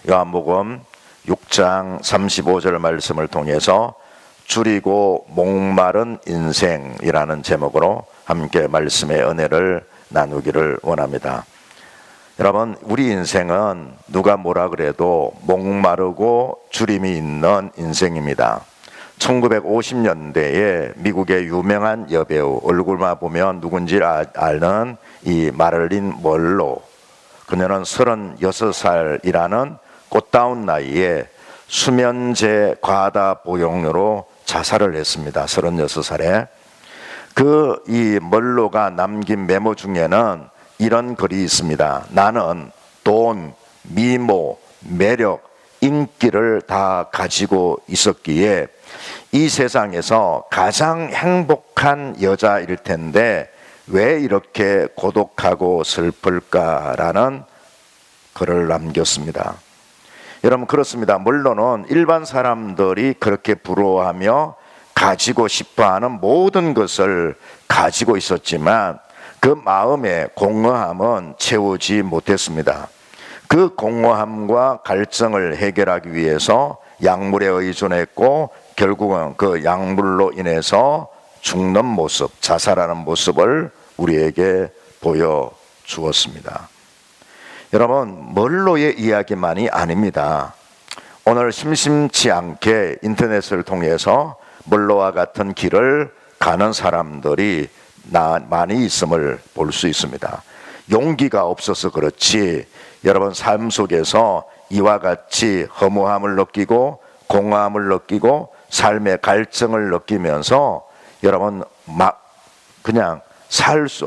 요한복음 6장 35절 말씀을 통해서 줄이고 목마른 인생이라는 제목으로 함께 말씀의 은혜를 나누기를 원합니다. 여러분, 우리 인생은 누가 뭐라 그래도 목마르고 줄임이 있는 인생입니다. 1950년대에 미국의 유명한 여배우, 얼굴만 보면 누군지 아는 이 마릴린 먼로, 그녀는 36살이라는 꽃다운 나이에 수면제 과다 복용으로 자살을 했습니다. 36살에. 이 먼로가 남긴 메모 중에는 이런 글이 있습니다. 나는 돈, 미모, 매력, 인기를 다 가지고 있었기에 이 세상에서 가장 행복한 여자일 텐데 왜 이렇게 고독하고 슬플까라는 글을 남겼습니다. 여러분, 그렇습니다. 물론은 일반 사람들이 그렇게 부러워하며 가지고 싶어하는 모든 것을 가지고 있었지만 그 마음의 공허함은 채우지 못했습니다. 그 공허함과 갈증을 해결하기 위해서 약물에 의존했고 결국은 그 약물로 인해서 죽는 모습, 자살하는 모습을 우리에게 보여주었습니다. 여러분, 먼로의 이야기만이 아닙니다. 오늘 심심치 않게 인터넷을 통해서 먼로와 같은 길을 가는 사람들이 많이 있음을 볼 수 있습니다. 용기가 없어서 그렇지 여러분 삶 속에서 이와 같이 허무함을 느끼고 공허함을 느끼고 삶의 갈증을 느끼면서 여러분 그냥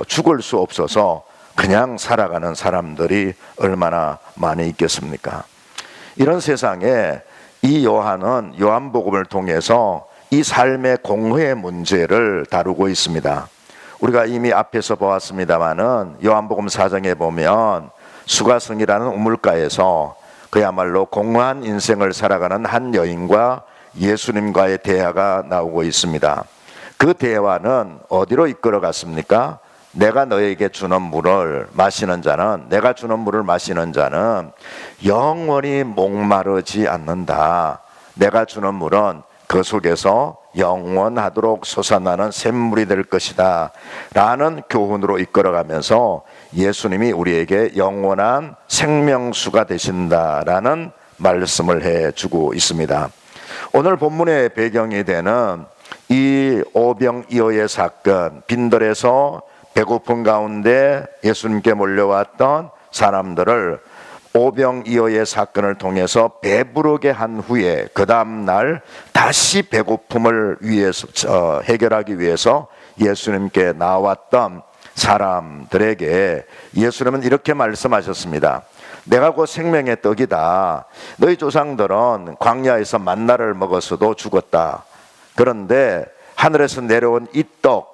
죽을 수 없어서 그냥 살아가는 사람들이 얼마나 많이 있겠습니까? 이런 세상에 이 요한은 요한복음을 통해서 이 삶의 공허의 문제를 다루고 있습니다. 우리가 이미 앞에서 보았습니다마는 요한복음 4장에 보면 수가성이라는 우물가에서 그야말로 공허한 인생을 살아가는 한 여인과 예수님과의 대화가 나오고 있습니다. 그 대화는 어디로 이끌어갔습니까? 내가 너에게 주는 물을 마시는 자는, 내가 주는 물을 마시는 자는 영원히 목마르지 않는다. 내가 주는 물은 그 속에서 영원하도록 솟아나는 샘물이 될 것이다 라는 교훈으로 이끌어가면서 예수님이 우리에게 영원한 생명수가 되신다라는 말씀을 해주고 있습니다. 오늘 본문의 배경이 되는 이 오병이어의 사건, 빈들에서 배고픈 가운데 예수님께 몰려왔던 사람들을 오병이어의 사건을 통해서 배부르게 한 후에 그 다음 날 다시 배고픔을 위해서 해결하기 위해서 예수님께 나왔던 사람들에게 예수님은 이렇게 말씀하셨습니다. 내가 곧 생명의 떡이다. 너희 조상들은 광야에서 만나를 먹었어도 죽었다. 그런데 하늘에서 내려온 이 떡,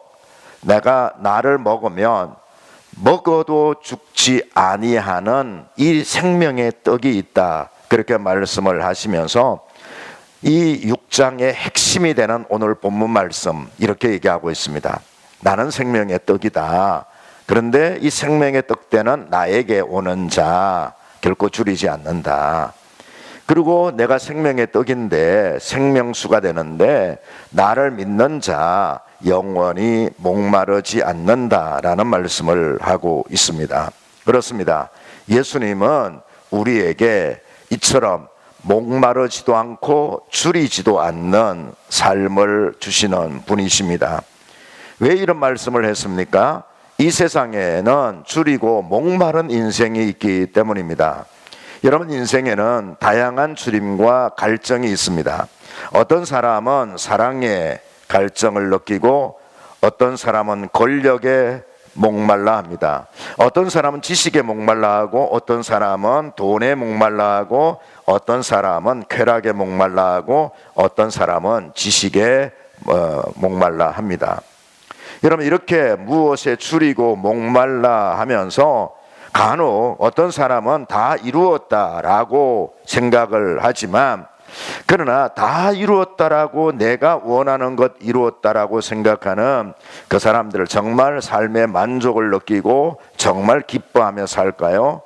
나를 먹으면 먹어도 죽지 아니하는 이 생명의 떡이 있다. 그렇게 말씀을 하시면서 이 6장의 핵심이 되는 오늘 본문 말씀 이렇게 얘기하고 있습니다. 나는 생명의 떡이다. 그런데 이 생명의 떡대는 나에게 오는 자 결코 줄이지 않는다. 그리고 내가 생명의 떡인데 생명수가 되는데 나를 믿는 자 영원히 목마르지 않는다라는 말씀을 하고 있습니다. 그렇습니다. 예수님은 우리에게 이처럼 목마르지도 않고 줄이지도 않는 삶을 주시는 분이십니다. 왜 이런 말씀을 했습니까? 이 세상에는 줄이고 목마른 인생이 있기 때문입니다. 여러분, 인생에는 다양한 줄임과 갈증이 있습니다. 어떤 사람은 사랑에 갈증을 느끼고 어떤 사람은 권력에 목말라 합니다. 어떤 사람은 지식에 목말라 하고 어떤 사람은 돈에 목말라 하고 어떤 사람은 쾌락에 목말라 하고 어떤 사람은 지식에 목말라 합니다. 여러분, 이렇게 무엇에 줄이고 목말라 하면서 간혹 어떤 사람은 다 이루었다라고 생각을 하지만 그러나 다 이루었다라고 내가 원하는 것 이루었다라고 생각하는 그 사람들 정말 삶의 만족을 느끼고 정말 기뻐하며 살까요?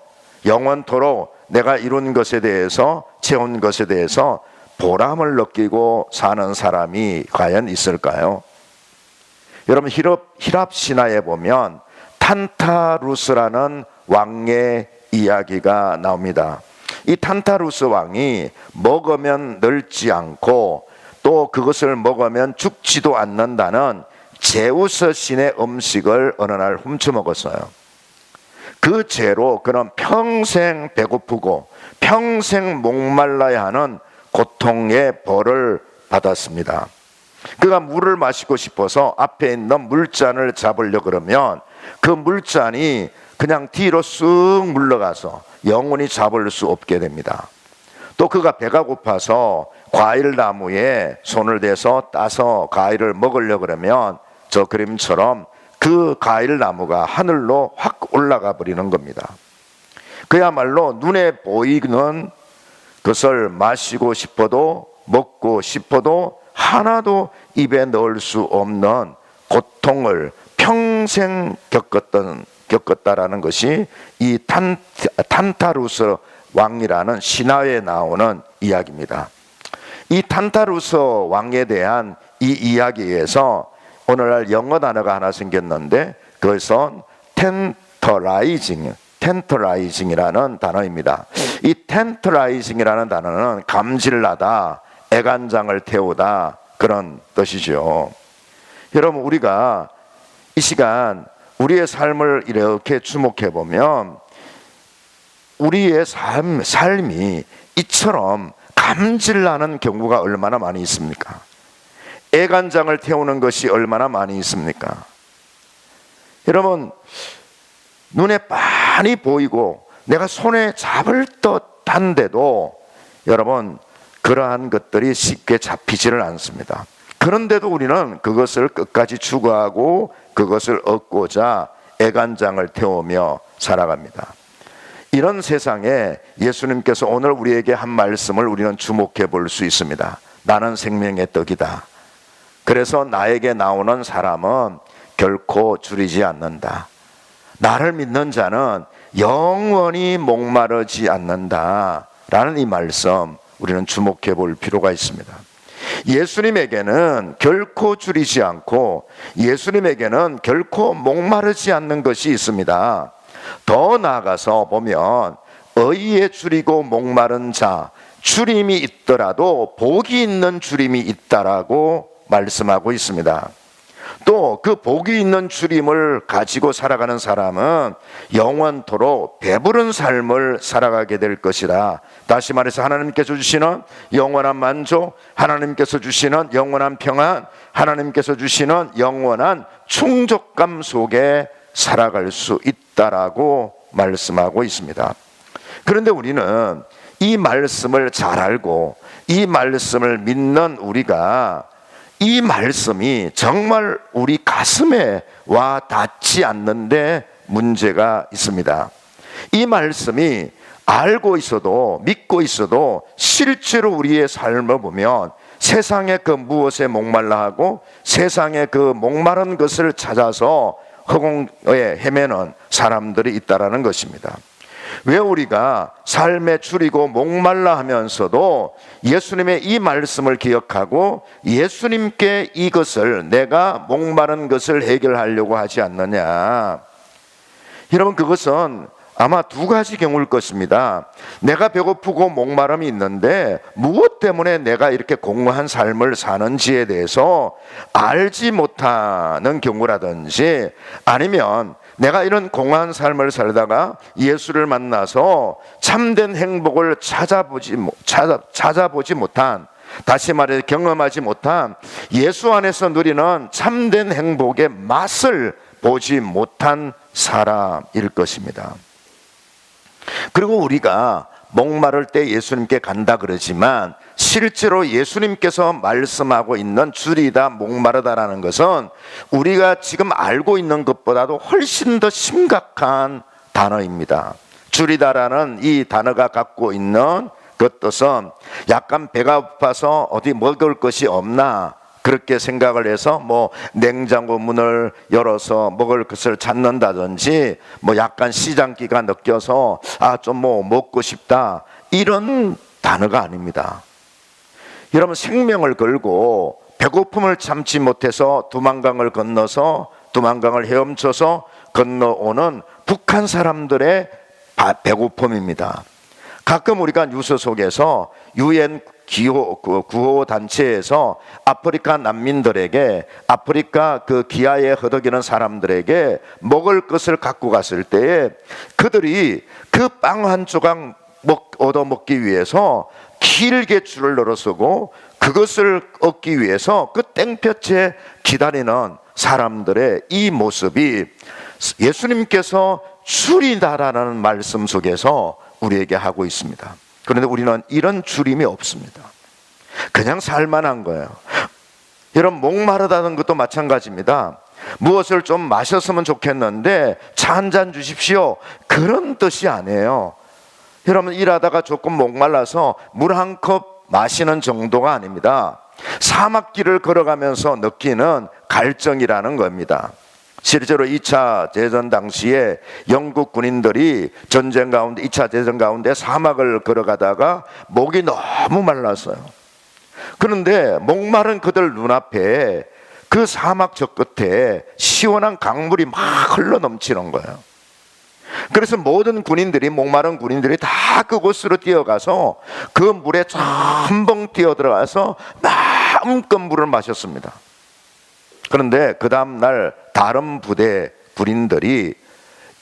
영원토록 내가 이룬 것에 대해서, 채운 것에 대해서 보람을 느끼고 사는 사람이 과연 있을까요? 여러분, 히랍 신화에 보면 탄타루스라는 왕의 이야기가 나옵니다. 이 탄타루스 왕이 먹으면 늙지 않고 또 그것을 먹으면 죽지도 않는다는 제우스 신의 음식을 어느 날 훔쳐 먹었어요. 그 죄로 그는 평생 배고프고 평생 목말라야 하는 고통의 벌을 받았습니다. 그가 물을 마시고 싶어서 앞에 있는 물잔을 잡으려고 그러면 그 물잔이 그냥 뒤로 쑥 물러가서 영원히 잡을 수 없게 됩니다. 또 그가 배가 고파서 과일 나무에 손을 대서 따서 과일을 먹으려고 그러면 저 그림처럼 그 과일 나무가 하늘로 확 올라가 버리는 겁니다. 그야말로 눈에 보이는 것을 마시고 싶어도 먹고 싶어도 하나도 입에 넣을 수 없는 고통을 평생 겪었다라는 것이 이 탄타루스 왕이라는 신화에 나오는 이야기입니다. 이 탄타루스 왕에 대한 이 이야기에서 오늘날 영어 단어가 하나 생겼는데 그것은 텐터라이징이라는 단어입니다. 이 텐터라이징이라는 단어는 감질나다, 애간장을 태우다 그런 뜻이죠. 여러분, 우리가 이 시간 우리의 삶을 이렇게 주목해 보면 우리의 삶이 이처럼 감질나는 경우가 얼마나 많이 있습니까? 애간장을 태우는 것이 얼마나 많이 있습니까? 여러분, 눈에 빤히 보이고 내가 손에 잡을 듯한데도 여러분, 그러한 것들이 쉽게 잡히지를 않습니다. 그런데도 우리는 그것을 끝까지 추구하고 그것을 얻고자 애간장을 태우며 살아갑니다. 이런 세상에 예수님께서 오늘 우리에게 한 말씀을 우리는 주목해 볼 수 있습니다. 나는 생명의 떡이다. 그래서 나에게 나오는 사람은 결코 줄이지 않는다. 나를 믿는 자는 영원히 목마르지 않는다 라는 이 말씀 우리는 주목해 볼 필요가 있습니다. 예수님에게는 결코 줄이지 않고 예수님에게는 결코 목마르지 않는 것이 있습니다. 더 나아가서 보면 의에 줄이고 목마른 자, 줄임이 있더라도 복이 있는 줄임이 있다라고 말씀하고 있습니다. 또 그 복이 있는 줄임을 가지고 살아가는 사람은 영원토록 배부른 삶을 살아가게 될 것이다. 다시 말해서 하나님께서 주시는 영원한 만족, 하나님께서 주시는 영원한 평안, 하나님께서 주시는 영원한 충족감 속에 살아갈 수 있다라고 말씀하고 있습니다. 그런데 우리는 이 말씀을 잘 알고 이 말씀을 믿는 우리가 이 말씀이 정말 우리 가슴에 와 닿지 않는데 문제가 있습니다. 이 말씀이 알고 있어도 믿고 있어도 실제로 우리의 삶을 보면 세상의 그 무엇에 목말라 하고 세상의 그 목마른 것을 찾아서 허공에 헤매는 사람들이 있다라는 것입니다. 왜 우리가 삶에 줄이고 목말라 하면서도 예수님의 이 말씀을 기억하고 예수님께 이것을 내가 목마른 것을 해결하려고 하지 않느냐? 여러분, 그것은 아마 두 가지 경우일 것입니다. 내가 배고프고 목마름이 있는데 무엇 때문에 내가 이렇게 공허한 삶을 사는지에 대해서 알지 못하는 경우라든지 아니면 내가 이런 공허한 삶을 살다가 예수를 만나서 참된 행복을 찾아보지 못한, 다시 말해 경험하지 못한 예수 안에서 누리는 참된 행복의 맛을 보지 못한 사람일 것입니다. 그리고 우리가 목마를 때 예수님께 간다 그러지만 실제로 예수님께서 말씀하고 있는 줄이다 목마르다라는 것은 우리가 지금 알고 있는 것보다도 훨씬 더 심각한 단어입니다. 줄이다라는 이 단어가 갖고 있는 그 뜻은 약간 배가 고파서 어디 먹을 것이 없나 그렇게 생각을 해서 뭐 냉장고 문을 열어서 먹을 것을 찾는다든지, 뭐 약간 시장기가 느껴서 좀 뭐 먹고 싶다, 이런 단어가 아닙니다. 여러분, 생명을 걸고 배고픔을 참지 못해서 두만강을 건너서 두만강을 헤엄쳐서 건너오는 북한 사람들의 배고픔입니다. 가끔 우리가 뉴스 속에서 UN 구호 단체에서 아프리카 난민들에게, 아프리카 그 기아에 허덕이는 사람들에게 먹을 것을 갖고 갔을 때에 그들이 그 빵 한 조각 얻어 먹기 위해서 길게 줄을 늘어서고 그것을 얻기 위해서 그 땡볕에 기다리는 사람들의 이 모습이 예수님께서 줄이다라는 말씀 속에서 우리에게 하고 있습니다. 그런데 우리는 이런 줄임이 없습니다. 그냥 살만한 거예요. 여러분, 목마르다는 것도 마찬가지입니다. 무엇을 좀 마셨으면 좋겠는데 차 한 잔 주십시오, 그런 뜻이 아니에요. 여러분, 일하다가 조금 목말라서 물 한 컵 마시는 정도가 아닙니다. 사막길을 걸어가면서 느끼는 갈증이라는 겁니다. 실제로 2차 대전 당시에 영국 군인들이 전쟁 가운데, 2차 대전 가운데 사막을 걸어가다가 목이 너무 말랐어요. 그런데 목마른 그들 눈앞에 그 사막 저 끝에 시원한 강물이 막 흘러 넘치는 거예요. 그래서 모든 군인들이, 목마른 군인들이 다 그곳으로 뛰어가서 그 물에 첨벙 뛰어들어가서 마음껏 물을 마셨습니다. 그런데 그 다음날 다른 부대 군인들이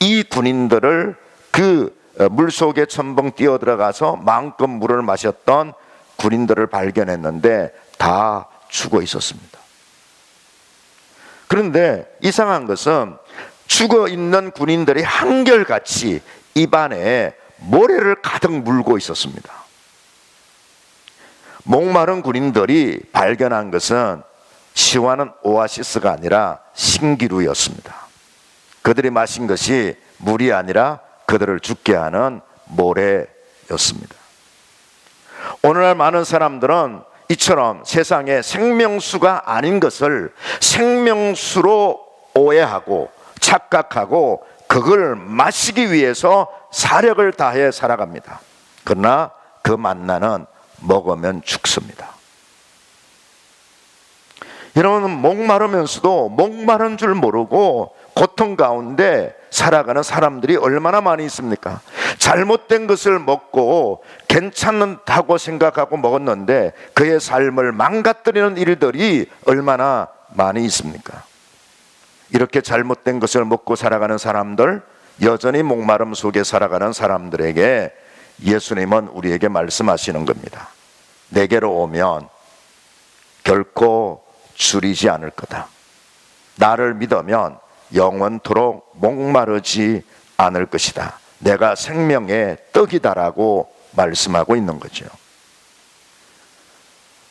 이 군인들을 그 물속에 첨벙 뛰어들어가서 마음껏 물을 마셨던 군인들을 발견했는데 다 죽어 있었습니다. 그런데 이상한 것은 죽어 있는 군인들이 한결같이 입안에 모래를 가득 물고 있었습니다. 목마른 군인들이 발견한 것은 시원한 오아시스가 아니라 신기루였습니다. 그들이 마신 것이 물이 아니라 그들을 죽게 하는 모래였습니다. 오늘날 많은 사람들은 이처럼 세상에 생명수가 아닌 것을 생명수로 오해하고 착각하고 그걸 마시기 위해서 사력을 다해 살아갑니다. 그러나 그 만나는 먹으면 죽습니다. 여러분, 목마르면서도 목마른 줄 모르고 고통 가운데 살아가는 사람들이 얼마나 많이 있습니까? 잘못된 것을 먹고 괜찮다고 생각하고 먹었는데 그의 삶을 망가뜨리는 일들이 얼마나 많이 있습니까? 이렇게 잘못된 것을 먹고 살아가는 사람들, 여전히 목마름 속에 살아가는 사람들에게 예수님은 우리에게 말씀하시는 겁니다. 내게로 오면 결코 줄이지 않을 거다. 나를 믿으면 영원토록 목마르지 않을 것이다. 내가 생명의 떡이다라고 말씀하고 있는 거죠.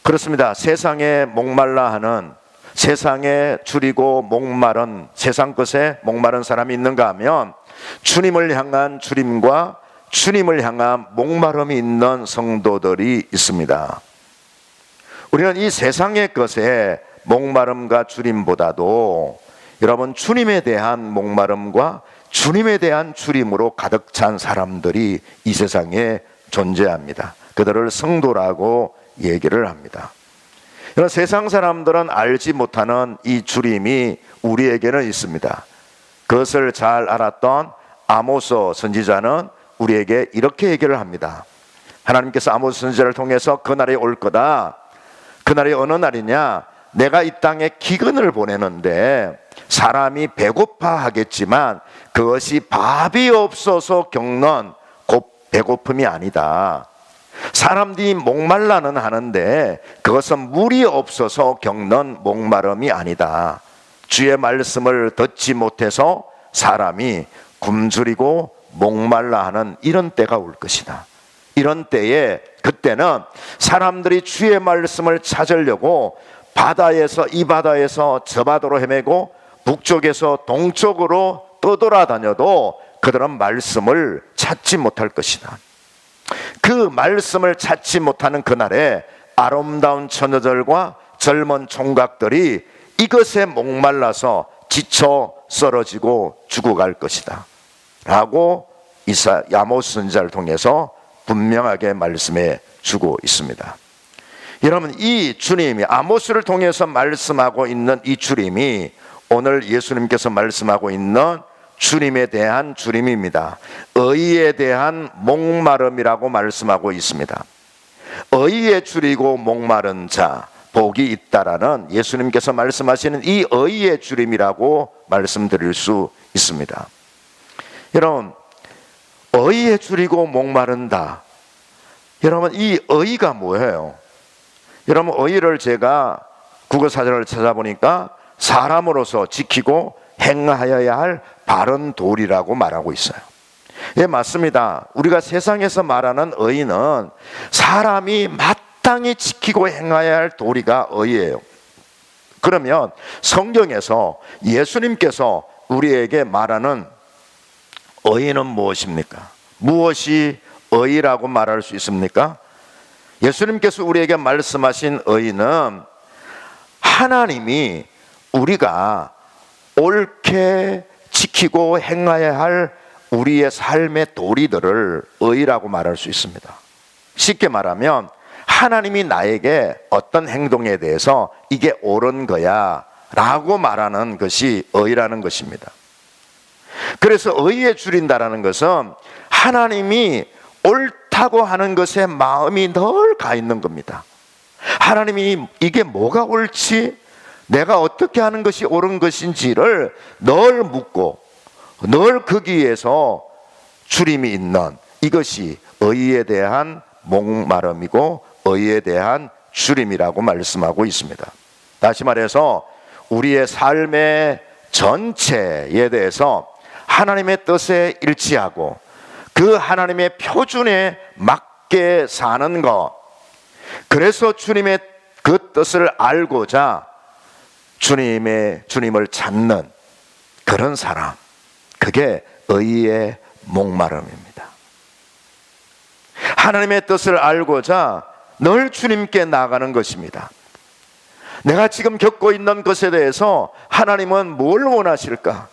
그렇습니다. 세상에 목말라 하는, 세상에 줄이고 목마른, 세상 것에 목마른 사람이 있는가 하면 주님을 향한 줄임과 주님을 향한 목마름이 있는 성도들이 있습니다. 우리는 이 세상의 것에 목마름과 줄임보다도 여러분, 주님에 대한 목마름과 주님에 대한 줄임으로 가득 찬 사람들이 이 세상에 존재합니다. 그들을 성도라고 얘기를 합니다. 세상 사람들은 알지 못하는 이 줄임이 우리에게는 있습니다. 그것을 잘 알았던 아모스 선지자는 우리에게 이렇게 얘기를 합니다. 하나님께서 아모스 선지자를 통해서 그날이 올 거다. 그날이 어느 날이냐? 내가 이 땅에 기근을 보내는데 사람이 배고파 하겠지만 그것이 밥이 없어서 겪는 배고픔이 아니다. 사람들이 목말라는 하는데 그것은 물이 없어서 겪는 목마름이 아니다. 주의 말씀을 듣지 못해서 사람이 굶주리고 목말라 하는 이런 때가 올 것이다. 이런 때에, 그때는 사람들이 주의 말씀을 찾으려고 바다에서 이 바다에서 저 바다로 헤매고 북쪽에서 동쪽으로 떠돌아다녀도 그들은 말씀을 찾지 못할 것이다. 그 말씀을 찾지 못하는 그날에 아름다운 처녀들과 젊은 총각들이 이것에 목말라서 지쳐 쓰러지고 죽어갈 것이다 라고 아모스 선지자를 통해서 분명하게 말씀해 주고 있습니다. 여러분, 이 주님이 아모스를 통해서 말씀하고 있는 이 주님이 오늘 예수님께서 말씀하고 있는 주님에 대한 주님입니다. 의에 대한 목마름이라고 말씀하고 있습니다. 의에 줄이고 목마른 자 복이 있다라는 예수님께서 말씀하시는 이 의의 주님이라고 말씀드릴 수 있습니다. 여러분, 의에 줄이고 목마른다. 여러분, 이 의가 뭐예요? 여러분, 의를 제가 국어사전을 찾아보니까 사람으로서 지키고 행하여야 할 바른 도리라고 말하고 있어요. 예, 맞습니다. 우리가 세상에서 말하는 의는 사람이 마땅히 지키고 행하여야 할 도리가 의예요. 그러면 성경에서 예수님께서 우리에게 말하는 의는 무엇입니까? 무엇이 의라고 말할 수 있습니까? 예수님께서 우리에게 말씀하신 의는 하나님이 우리가 옳게 지키고 행해야 할 우리의 삶의 도리들을 의라고 말할 수 있습니다. 쉽게 말하면 하나님이 나에게 어떤 행동에 대해서 이게 옳은 거야 라고 말하는 것이 의라는 것입니다. 그래서 의에 줄인다라는 것은 하나님이 옳다고 하는 것에 마음이 늘 가 있는 겁니다. 하나님이 이게 뭐가 옳지? 내가 어떻게 하는 것이 옳은 것인지를 늘 묻고 늘 거기에서 주림이 있는 이것이 의에 대한 목마름이고 의에 대한 주림이라고 말씀하고 있습니다. 다시 말해서 우리의 삶의 전체에 대해서 하나님의 뜻에 일치하고 그 하나님의 표준에 맞게 사는 것, 그래서 주님의 그 뜻을 알고자 주님을 찾는 그런 사람, 그게 의의 목마름입니다. 하나님의 뜻을 알고자 늘 주님께 나가는 것입니다. 내가 지금 겪고 있는 것에 대해서 하나님은 뭘 원하실까?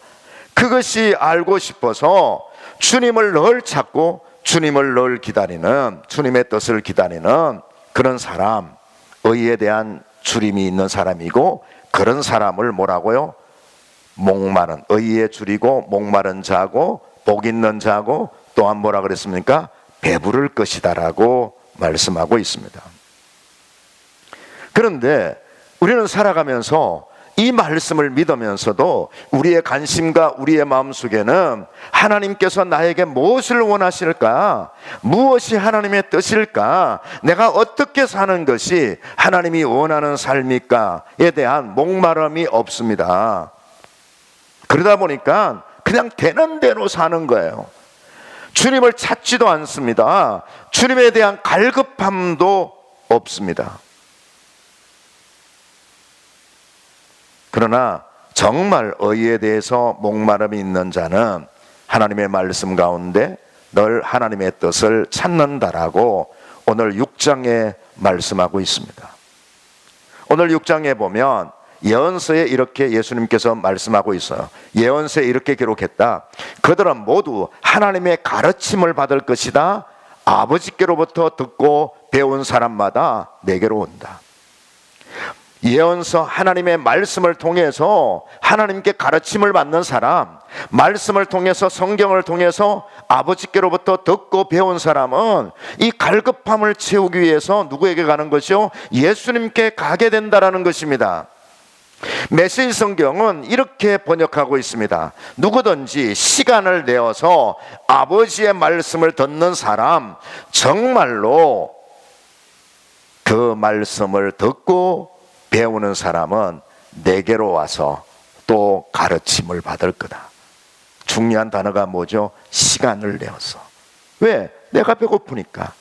그것이 알고 싶어서 주님을 늘 찾고 주님을 늘 기다리는, 주님의 뜻을 기다리는 그런 사람, 의에 대한 주림이 있는 사람이고, 그런 사람을 뭐라고요? 목마른, 의에 줄이고 목마른 자고 복 있는 자고 또한 뭐라 그랬습니까? 배부를 것이다 라고 말씀하고 있습니다. 그런데 우리는 살아가면서 이 말씀을 믿으면서도 우리의 관심과 우리의 마음속에는 하나님께서 나에게 무엇을 원하실까? 무엇이 하나님의 뜻일까? 내가 어떻게 사는 것이 하나님이 원하는 삶일까에 대한 목마름이 없습니다. 그러다 보니까 그냥 되는 대로 사는 거예요. 주님을 찾지도 않습니다. 주님에 대한 갈급함도 없습니다. 그러나 정말 의에 대해서 목마름이 있는 자는 하나님의 말씀 가운데 늘 하나님의 뜻을 찾는다라고 오늘 6장에 말씀하고 있습니다. 오늘 6장에 보면 예언서에 이렇게 예수님께서 말씀하고 있어요. 예언서에 이렇게 기록했다. 그들은 모두 하나님의 가르침을 받을 것이다. 아버지께로부터 듣고 배운 사람마다 내게로 온다. 예언서, 하나님의 말씀을 통해서 하나님께 가르침을 받는 사람, 말씀을 통해서, 성경을 통해서 아버지께로부터 듣고 배운 사람은 이 갈급함을 채우기 위해서 누구에게 가는 것이요? 예수님께 가게 된다라는 것입니다. 메시지 성경은 이렇게 번역하고 있습니다. 누구든지 시간을 내어서 아버지의 말씀을 듣는 사람, 정말로 그 말씀을 듣고 배우는 사람은 내게로 와서 또 가르침을 받을 거다. 중요한 단어가 뭐죠? 시간을 내어서. 왜? 내가 배고프니까.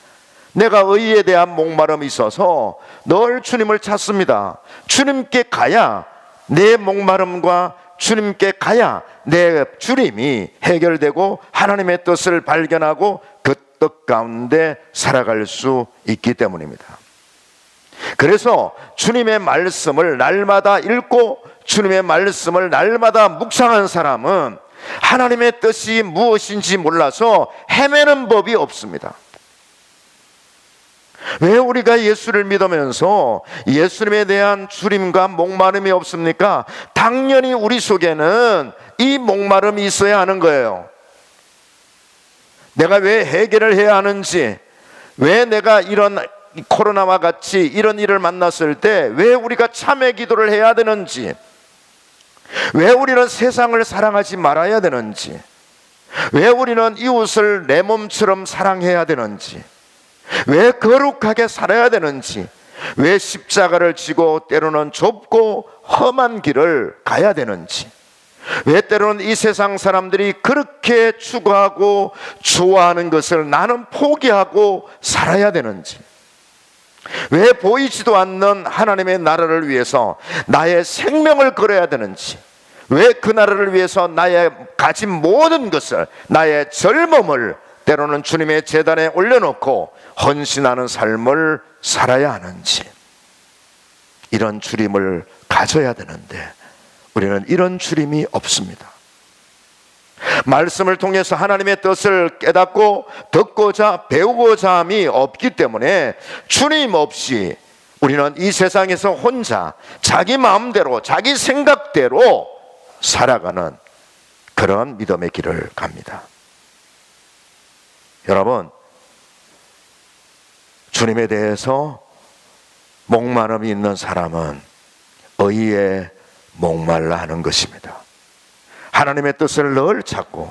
내가 의에 대한 목마름이 있어서 늘 주님을 찾습니다. 주님께 가야 내 목마름과 주님께 가야 내 주림이 해결되고 하나님의 뜻을 발견하고 그 뜻 가운데 살아갈 수 있기 때문입니다. 그래서 주님의 말씀을 날마다 읽고 주님의 말씀을 날마다 묵상한 사람은 하나님의 뜻이 무엇인지 몰라서 헤매는 법이 없습니다. 왜 우리가 예수를 믿으면서 예수님에 대한 주림과 목마름이 없습니까? 당연히 우리 속에는 이 목마름이 있어야 하는 거예요. 내가 왜 해결을 해야 하는지, 왜 내가 이런 코로나와 같이 이런 일을 만났을 때 왜 우리가 참회 기도를 해야 되는지, 왜 우리는 세상을 사랑하지 말아야 되는지, 왜 우리는 이웃을 내 몸처럼 사랑해야 되는지, 왜 거룩하게 살아야 되는지, 왜 십자가를 지고 때로는 좁고 험한 길을 가야 되는지, 왜 때로는 이 세상 사람들이 그렇게 추구하고 좋아하는 것을 나는 포기하고 살아야 되는지, 왜 보이지도 않는 하나님의 나라를 위해서 나의 생명을 걸어야 되는지, 왜 그 나라를 위해서 나의 가진 모든 것을, 나의 젊음을 때로는 주님의 제단에 올려놓고 헌신하는 삶을 살아야 하는지, 이런 주림을 가져야 되는데 우리는 이런 주림이 없습니다. 말씀을 통해서 하나님의 뜻을 깨닫고 듣고자 배우고자 함이 없기 때문에 주님 없이 우리는 이 세상에서 혼자 자기 마음대로 자기 생각대로 살아가는 그런 믿음의 길을 갑니다. 여러분, 주님에 대해서 목마름이 있는 사람은 의에 목말라 하는 것입니다. 하나님의 뜻을 늘 찾고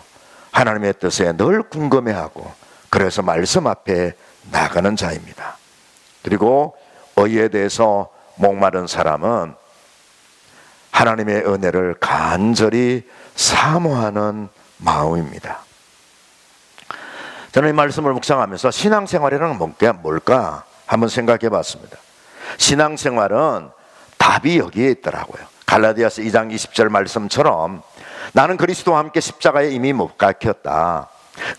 하나님의 뜻에 늘 궁금해하고 그래서 말씀 앞에 나가는 자입니다. 그리고 의에 대해서 목마른 사람은 하나님의 은혜를 간절히 사모하는 마음입니다. 저는 이 말씀을 묵상하면서 신앙생활이란 뭘까 한번 생각해 봤습니다. 신앙생활은 답이 여기에 있더라고요. 갈라디아서 2장 20절 말씀처럼 나는 그리스도와 함께 십자가에 이미 못 박혔다.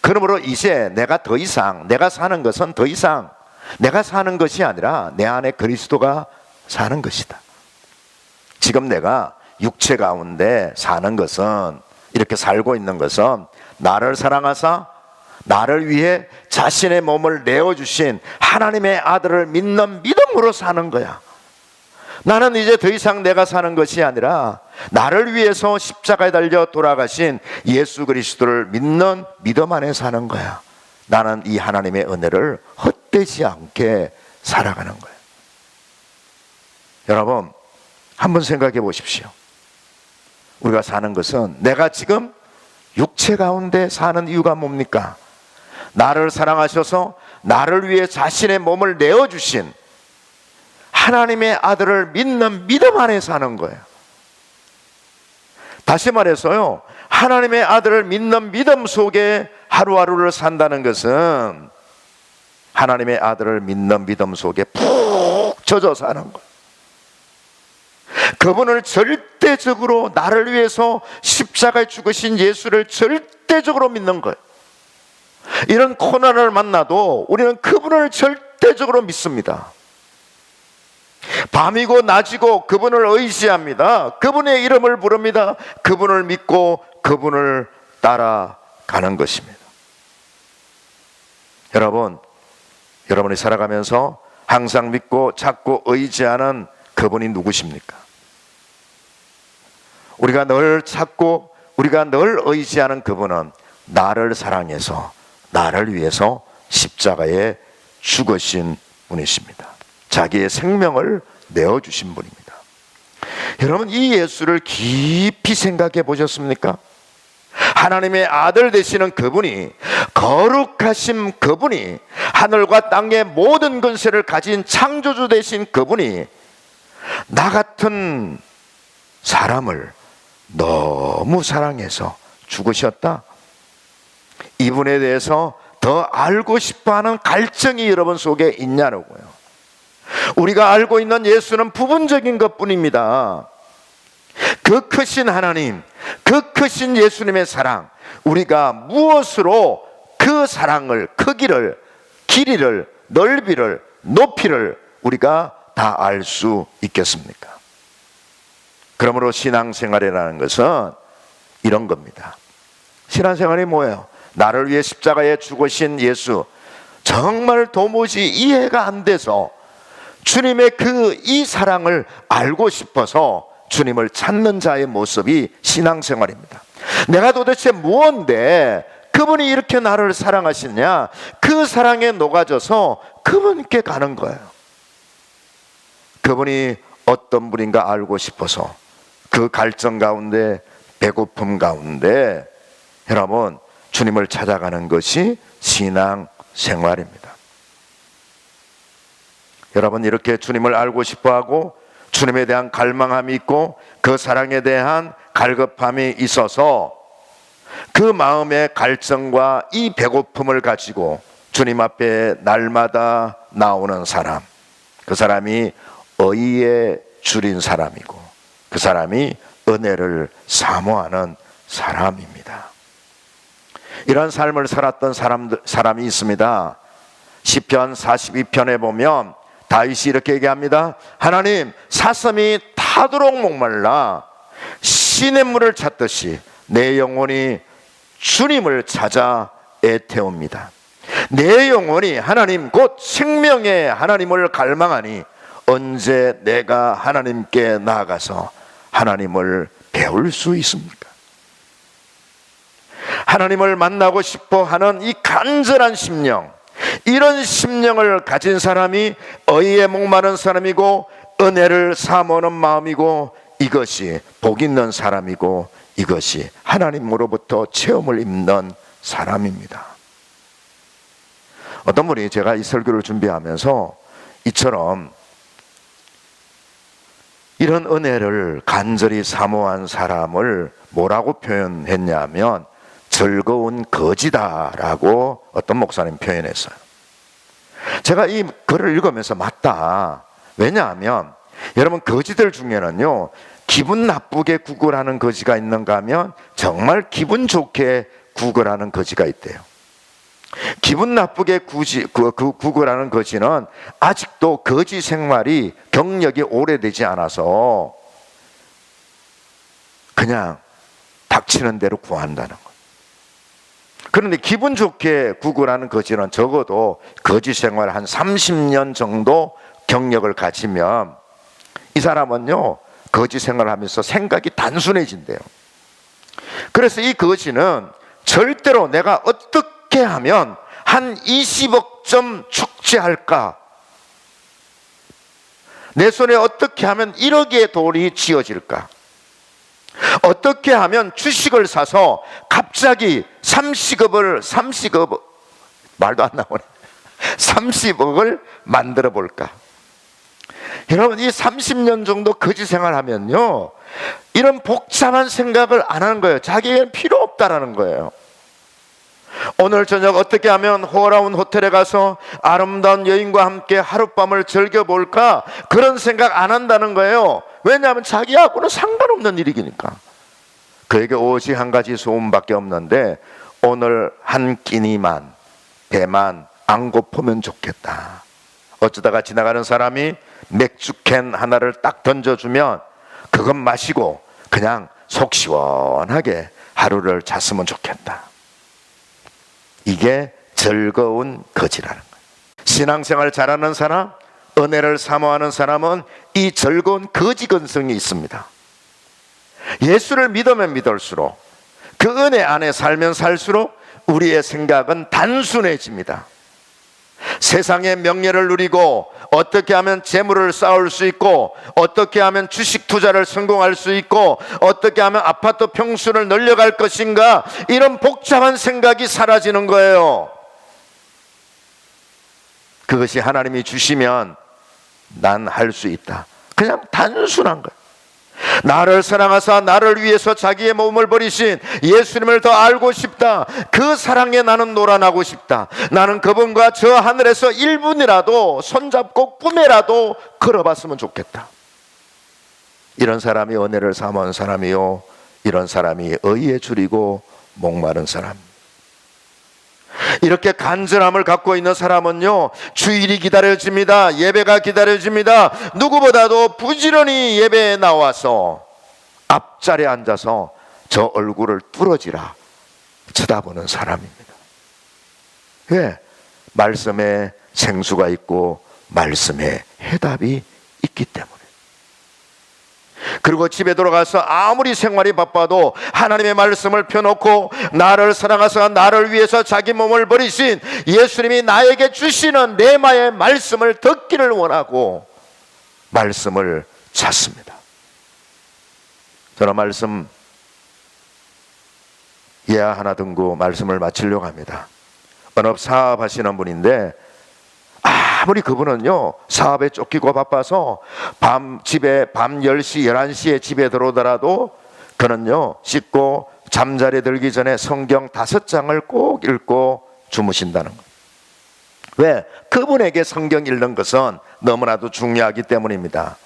그러므로 이제 내가 더 이상, 내가 사는 것은 더 이상 내가 사는 것이 아니라 내 안에 그리스도가 사는 것이다. 지금 내가 육체 가운데 사는 것은, 이렇게 살고 있는 것은 나를 사랑하사 나를 위해 자신의 몸을 내어주신 하나님의 아들을 믿는 믿음으로 사는 거야. 나는 이제 더 이상 내가 사는 것이 아니라 나를 위해서 십자가에 달려 돌아가신 예수 그리스도를 믿는 믿음 안에 사는 거야. 나는 이 하나님의 은혜를 헛되지 않게 살아가는 거야. 여러분, 한번 생각해 보십시오. 우리가 사는 것은, 내가 지금 육체 가운데 사는 이유가 뭡니까? 나를 사랑하셔서 나를 위해 자신의 몸을 내어주신 하나님의 아들을 믿는 믿음 안에 사는 거예요. 다시 말해서요, 하나님의 아들을 믿는 믿음 속에 하루하루를 산다는 것은 하나님의 아들을 믿는 믿음 속에 푹 젖어 사는 거예요. 그분을 절대적으로, 나를 위해서 십자가에 죽으신 예수를 절대적으로 믿는 거예요. 이런 고난을 만나도 우리는 그분을 절대적으로 믿습니다. 밤이고 낮이고 그분을 의지합니다. 그분의 이름을 부릅니다. 그분을 믿고 그분을 따라가는 것입니다. 여러분, 여러분이 살아가면서 항상 믿고 찾고 의지하는 그분이 누구십니까? 우리가 늘 찾고 우리가 늘 의지하는 그분은 나를 사랑해서 나를 위해서 십자가에 죽으신 분이십니다. 자기의 생명을 내어주신 분입니다. 여러분, 이 예수를 깊이 생각해 보셨습니까? 하나님의 아들 되시는 그분이, 거룩하신 그분이, 하늘과 땅의 모든 권세를 가진 창조주 되신 그분이 나 같은 사람을 너무 사랑해서 죽으셨다. 이분에 대해서 더 알고 싶어하는 갈증이 여러분 속에 있냐고요. 우리가 알고 있는 예수는 부분적인 것뿐입니다. 그 크신 하나님, 그 크신 예수님의 사랑, 우리가 무엇으로 그 사랑을, 크기를, 길이를, 넓이를, 높이를 우리가 다 알 수 있겠습니까? 그러므로 신앙생활이라는 것은 이런 겁니다. 신앙생활이 뭐예요? 나를 위해 십자가에 죽으신 예수, 정말 도무지 이해가 안 돼서 주님의 이 사랑을 알고 싶어서 주님을 찾는 자의 모습이 신앙생활입니다. 내가 도대체 무언데 그분이 이렇게 나를 사랑하시냐, 그 사랑에 녹아져서 그분께 가는 거예요. 그분이 어떤 분인가 알고 싶어서 그 갈증 가운데, 배고픔 가운데 여러분 주님을 찾아가는 것이 신앙생활입니다. 여러분 이렇게 주님을 알고 싶어하고 주님에 대한 갈망함이 있고 그 사랑에 대한 갈급함이 있어서 그 마음의 갈증과 이 배고픔을 가지고 주님 앞에 날마다 나오는 사람, 그 사람이 의의 줄인 사람이고 그 사람이 은혜를 사모하는 사람입니다. 이런 삶을 살았던 사람이 있습니다. 시편 42편에 보면 다윗이 이렇게 얘기합니다. 하나님, 사슴이 타도록 목말라 시냇물을 찾듯이 내 영혼이 주님을 찾아 애태웁니다. 내 영혼이 하나님 곧 생명의 하나님을 갈망하니 언제 내가 하나님께 나아가서 하나님을 배울 수 있습니까? 하나님을 만나고 싶어 하는 이 간절한 심령, 이런 심령을 가진 사람이 의에 목마른 사람이고 은혜를 사모하는 마음이고 이것이 복 있는 사람이고 이것이 하나님으로부터 체험을 입는 사람입니다. 어떤 분이 제가 이 설교를 준비하면서 이처럼 이런 은혜를 간절히 사모한 사람을 뭐라고 표현했냐면 즐거운 거지다라고 어떤 목사님 표현했어요. 제가 이 글을 읽으면서 맞다. 왜냐하면 여러분 거지들 중에는요 기분 나쁘게 구걸하는 거지가 있는가 하면 정말 기분 좋게 구걸하는 거지가 있대요. 기분 나쁘게 구걸하는 거지는 아직도 거지 생활이 경력이 오래되지 않아서 그냥 닥치는 대로 구한다는 거예요. 그런데 기분 좋게 구걸하는 거지는 적어도 거지 생활 한 30년 정도 경력을 가지면 이 사람은요 거지 생활하면서 생각이 단순해진대요. 그래서 이 거지는 절대로 내가 어떻게 하면 한 20억 점 축제할까, 내 손에 어떻게 하면 1억의 돈이 쥐어질까, 어떻게 하면 주식을 사서 갑자기 30억을 말도 안 나오네 30억을 만들어 볼까. 여러분 이 30년 정도 거지 생활하면요 이런 복잡한 생각을 안 하는 거예요. 자기에게는 필요 없다라는 거예요. 오늘 저녁 어떻게 하면 호화로운 호텔에 가서 아름다운 여인과 함께 하룻밤을 즐겨볼까, 그런 생각 안 한다는 거예요. 왜냐하면 자기하고는 상관없는 일이니까. 그에게 오직 한 가지 소원밖에 없는데 오늘 한 끼니만, 배만 안 고프면 좋겠다. 어쩌다가 지나가는 사람이 맥주캔 하나를 딱 던져주면 그것 마시고 그냥 속 시원하게 하루를 잤으면 좋겠다. 이게 즐거운 거지라는 거예요. 신앙생활 잘하는 사람, 은혜를 사모하는 사람은 이 즐거운 거지 근성이 있습니다. 예수를 믿으면 믿을수록, 그 은혜 안에 살면 살수록 우리의 생각은 단순해집니다. 세상의 명예를 누리고 어떻게 하면 재물을 쌓을 수 있고 어떻게 하면 주식 투자를 성공할 수 있고 어떻게 하면 아파트 평수를 늘려갈 것인가, 이런 복잡한 생각이 사라지는 거예요. 그것이 하나님이 주시면 난 할 수 있다. 그냥 단순한 거예요. 나를 사랑하사 나를 위해서 자기의 몸을 버리신 예수님을 더 알고 싶다. 그 사랑에 나는 놀아나고 싶다. 나는 그분과 저 하늘에서 1분이라도 손잡고 꿈에라도 걸어봤으면 좋겠다. 이런 사람이 은혜를 사모하는 사람이요, 이런 사람이 의에 줄이고 목마른 사람. 이렇게 간절함을 갖고 있는 사람은요, 주일이 기다려집니다. 예배가 기다려집니다. 누구보다도 부지런히 예배에 나와서 앞자리에 앉아서 저 얼굴을 뚫어지라 쳐다보는 사람입니다. 왜? 말씀에 생수가 있고 말씀에 해답이 있기 때문에. 그리고 집에 돌아가서 아무리 생활이 바빠도 하나님의 말씀을 펴놓고 나를 사랑하사 나를 위해서 자기 몸을 버리신 예수님이 나에게 주시는 레마의 말씀을 듣기를 원하고 말씀을 찾습니다. 저는 말씀 예화 하나 듣고 말씀을 마치려고 합니다. 언업 사업하시는 분인데 아무리 그분은요 사업에 쫓기고 바빠서 집에 밤 10시 11시에 집에 들어오더라도 그는요 씻고 잠자리에 들기 전에 성경 5장을 꼭 읽고 주무신다는 거예요. 왜? 그분에게 성경 읽는 것은 너무나도 중요하기 때문입니다.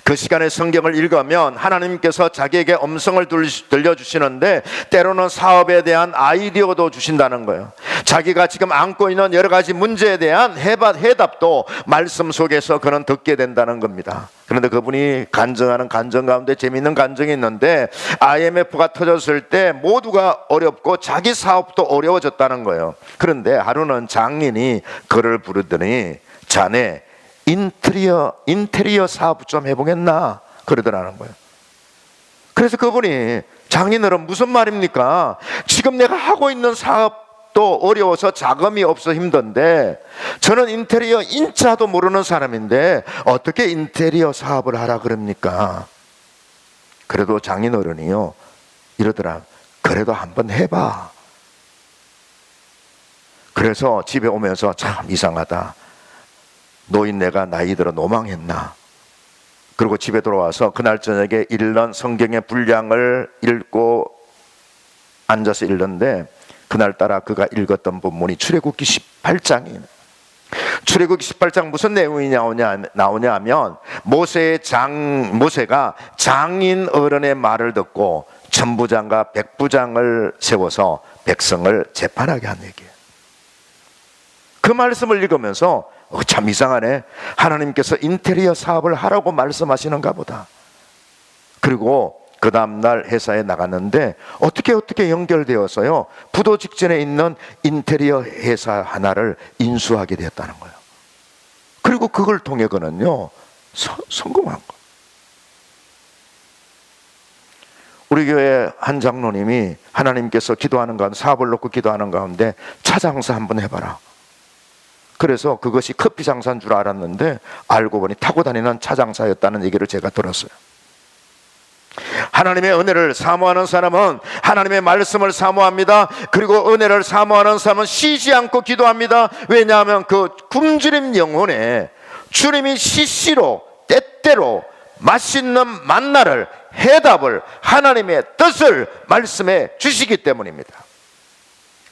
그 시간에 성경을 읽으면 하나님께서 자기에게 음성을 들려주시는데 때로는 사업에 대한 아이디어도 주신다는 거예요. 자기가 지금 안고 있는 여러 가지 문제에 대한 해답도 말씀 속에서 그는 듣게 된다는 겁니다. 그런데 그분이 간증하는 간증 가운데 재미있는 간증이 있는데 IMF가 터졌을 때 모두가 어렵고 자기 사업도 어려워졌다는 거예요. 그런데 하루는 장인이 그를 부르더니 자네 인테리어 사업 좀 해보겠나 그러더라는 거예요. 그래서 그분이 장인어른 무슨 말입니까? 지금 내가 하고 있는 사업도 어려워서 자금이 없어 힘든데 저는 인테리어 인자도 모르는 사람인데 어떻게 인테리어 사업을 하라 그럽니까? 그래도 장인어른이요 이러더라. 그래도 한번 해봐. 그래서 집에 오면서 참 이상하다. 노인네가 나이 들어 노망했나? 그리고 집에 돌아와서 그날 저녁에 읽는 성경의 분량을 읽고 앉아서 읽는데 그날따라 그가 읽었던 본문이 출애굽기 18장이에요. 출애굽기 18장 무슨 내용이 나오냐 하면 모세가 장인 어른의 말을 듣고 천부장과 백부장을 세워서 백성을 재판하게 한 얘기예요. 그 말씀을 읽으면서 참 이상하네. 하나님께서 인테리어 사업을 하라고 말씀하시는가 보다. 그리고 그 다음날 회사에 나갔는데 어떻게 연결되어서요 부도 직전에 있는 인테리어 회사 하나를 인수하게 되었다는 거예요. 그리고 그걸 통해 그는요 성공한 거예요. 우리 교회 한 장로님이 하나님께서 기도하는 가운데 사업을 놓고 기도하는 가운데 차 장사 한번 해봐라. 그래서 그것이 커피 장사인 줄 알았는데 알고 보니 타고 다니는 차 장사였다는 얘기를 제가 들었어요. 하나님의 은혜를 사모하는 사람은 하나님의 말씀을 사모합니다. 그리고 은혜를 사모하는 사람은 쉬지 않고 기도합니다. 왜냐하면 그 굶주린 영혼에 주님이 시시로 때때로 맛있는 만나를 해답을 하나님의 뜻을 말씀해 주시기 때문입니다.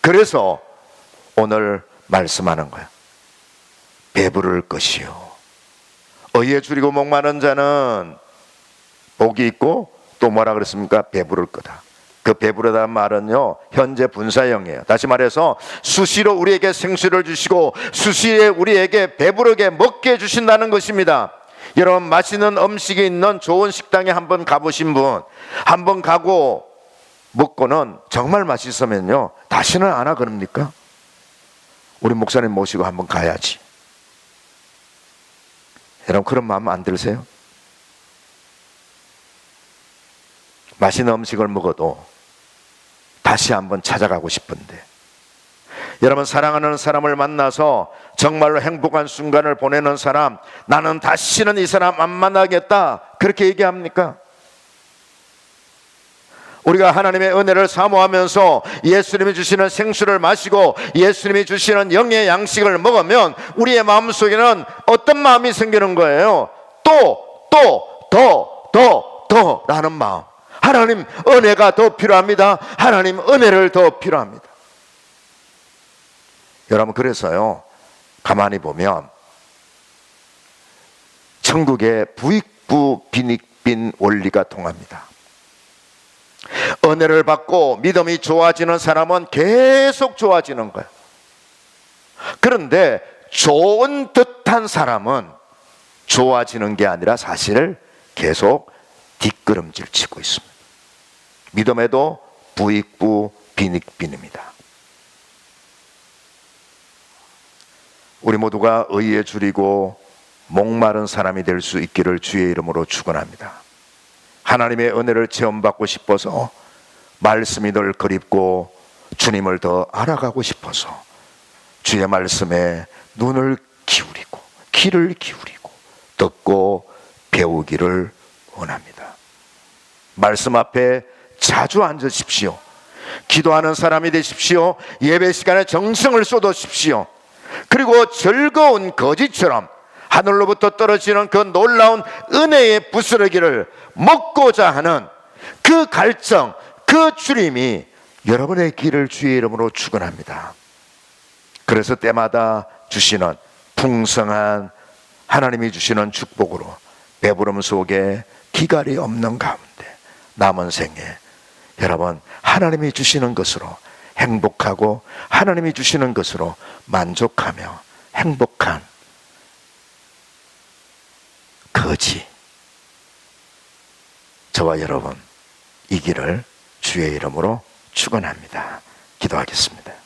그래서 오늘 말씀하는 거예요. 배부를 것이요 의에 줄이고 목마른 자는 복이 있고 또 뭐라 그랬습니까? 배부를 거다. 그 배부르다는 말은요 현재 분사형이에요. 다시 말해서 수시로 우리에게 생수를 주시고 수시에 우리에게 배부르게 먹게 해주신다는 것입니다. 여러분 맛있는 음식이 있는 좋은 식당에 한번 가보신 분, 한번 가고 먹고는 정말 맛있으면요 다시는 안 와 그럽니까? 우리 목사님 모시고 한번 가야지. 여러분 그런 마음 안 들으세요? 맛있는 음식을 먹어도 다시 한번 찾아가고 싶은데 여러분 사랑하는 사람을 만나서 정말로 행복한 순간을 보내는 사람 나는 다시는 이 사람 안 만나겠다 그렇게 얘기합니까? 우리가 하나님의 은혜를 사모하면서 예수님이 주시는 생수를 마시고 예수님이 주시는 영의 양식을 먹으면 우리의 마음속에는 어떤 마음이 생기는 거예요? 더 라는 마음. 하나님 은혜가 더 필요합니다. 하나님 은혜를 더 필요합니다. 여러분 그래서요 가만히 보면 천국의 부익부 빈익빈 원리가 통합니다. 은혜를 받고 믿음이 좋아지는 사람은 계속 좋아지는 거예요. 그런데 좋은 듯한 사람은 좋아지는 게 아니라 사실 계속 뒷걸음질 치고 있습니다. 믿음에도 부익부 빈익빈입니다. 우리 모두가 의에 줄이고 목마른 사람이 될 수 있기를 주의 이름으로 축원합니다. 하나님의 은혜를 체험받고 싶어서, 말씀이 늘 그립고 주님을 더 알아가고 싶어서 주의 말씀에 눈을 기울이고 귀를 기울이고 듣고 배우기를 원합니다. 말씀 앞에 자주 앉으십시오. 기도하는 사람이 되십시오. 예배 시간에 정성을 쏟으십시오. 그리고 즐거운 거지처럼 하늘로부터 떨어지는 그 놀라운 은혜의 부스러기를 먹고자 하는 그 갈증, 그 주림이 여러분의 길을 주의 이름으로 축원합니다. 그래서 때마다 주시는 풍성한 하나님이 주시는 축복으로 배부름 속에 기갈이 없는 가운데 남은 생에 여러분 하나님이 주시는 것으로 행복하고 하나님이 주시는 것으로 만족하며 행복한 거지 저와 여러분 이기를 주의 이름으로 축원합니다. 기도하겠습니다.